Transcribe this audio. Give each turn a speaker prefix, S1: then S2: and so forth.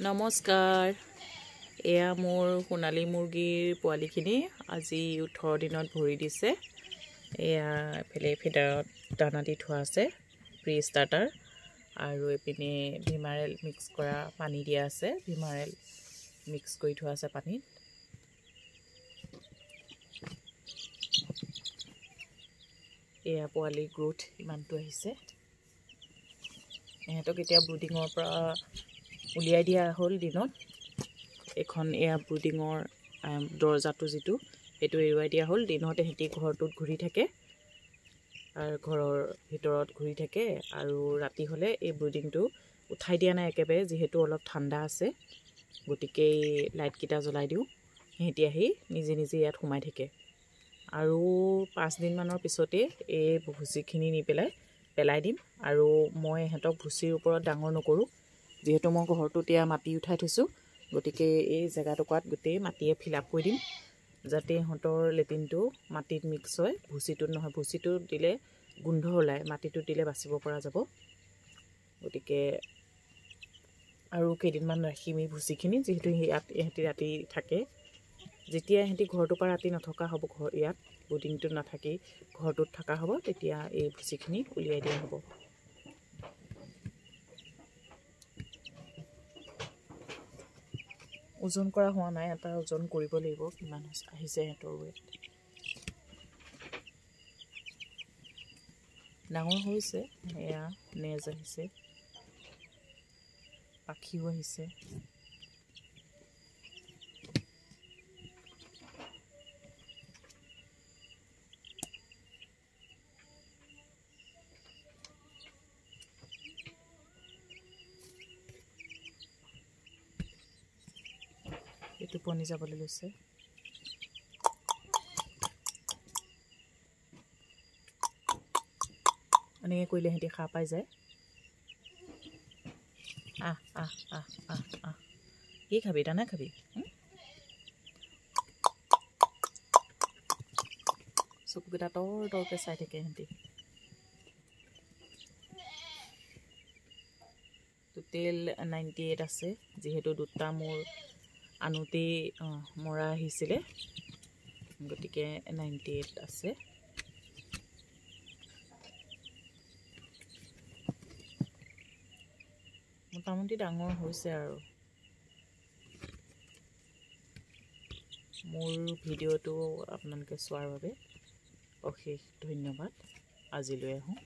S1: নমস্কাৰ এয়া মোৰ সোণালী মুৰ্গীৰ পোৱালিখিনি আজি 18 দিনত ভৰি দিছে এয়া এফালে ফিডাৰত দানা দি থোৱা আছে প্ৰি ষ্টাৰ্টাৰ আৰু এপিনে ভিমাৰেল মিক্স কৰা পানী দিয়া আছে ভিমাৰেল মিক্স কৰি থোৱা আছে পানীত এয়া পোৱালি গ্ৰোথ ইমানটো আহিছে এহেতক এতিয়া ব্ৰুডিঙৰ পৰা উলিয়াই দিয়া হ'ল দিনত এখন এয়া ব্ৰুডিঙৰ দৰজাটো যিটো সেইটো এৰুৱাই দিয়া হ'ল দিনত এহেঁতি ঘৰটোত ঘূৰি থাকে আৰু ঘৰৰ ভিতৰত ঘূৰি থাকে আৰু ৰাতি হ'লে এই ব্ৰুডিংটো উঠাই দিয়া নাই একেবাৰে যিহেতু অলপ ঠাণ্ডা আছে গতিকে লাইটকেইটা জ্বলাই দিওঁ এহেঁতি আহি নিজে নিজে ইয়াত সোমাই থাকে আৰু 5 দিনমানৰ পিছতে এই ভুচিখিনি নি পেলাই দিম আৰু মই এহেঁতক ভুচিৰ ওপৰত ডাঙৰ নকৰোঁ যেহেতু মই ঘৰটোত এতিয়া মাটি উঠাই থৈছোঁ গতিকে এই জেগাটুকুৰাত গোটেই মাটিয়ে ফিল আপ কৰি দিম যাতে ইহঁতৰ লেট্ৰিনটো মাটিত মিক্স হয় ভুচিটোত নহয় ভুচিটোত দিলে গোন্ধ ওলায় মাটিটোত দিলে বাচিব পৰা যাব গতিকে আৰু কেইদিনমান ৰাখিম এই ভুচিখিনি যিহেতু এহেঁতি ৰাতি থাকে যেতিয়া এহেঁতি ঘৰটোৰ পৰা ৰাতি নথকা হ'ব ইয়াত ব্ৰুডিংটোত নাথাকি ঘৰটোত থকা হ'ব তেতিয়া এই ভুচিখিনি উলিয়াই দিয়া হ'ব ওজন কৰা হোৱা নাই এটা ওজন কৰিব লাগিব কিমান আহিছে সিহঁতৰ ৱেট ডাঙৰ হৈছে এয়া নেজ আহিছে পাখিও আহিছে এইটো টোপনি যাবলৈ লৈছে এনেকৈ কৰিলে সিহঁতি সাৰ পাই যায় কি খাবি দানা খাবি চকুকেইটা তৰকৈ চাই থাকে সিহঁতি টোটেল 98 আছে যিহেতু দুটা মোৰ আনোতেই মৰা আহিছিলে গতিকে 98 আছে মোটামুটি ডাঙৰ হৈছে আৰু মোৰ ভিডিঅ'টো আপোনালোকে চোৱাৰ বাবে অশেষ ধন্যবাদ আজিলৈ আহোঁ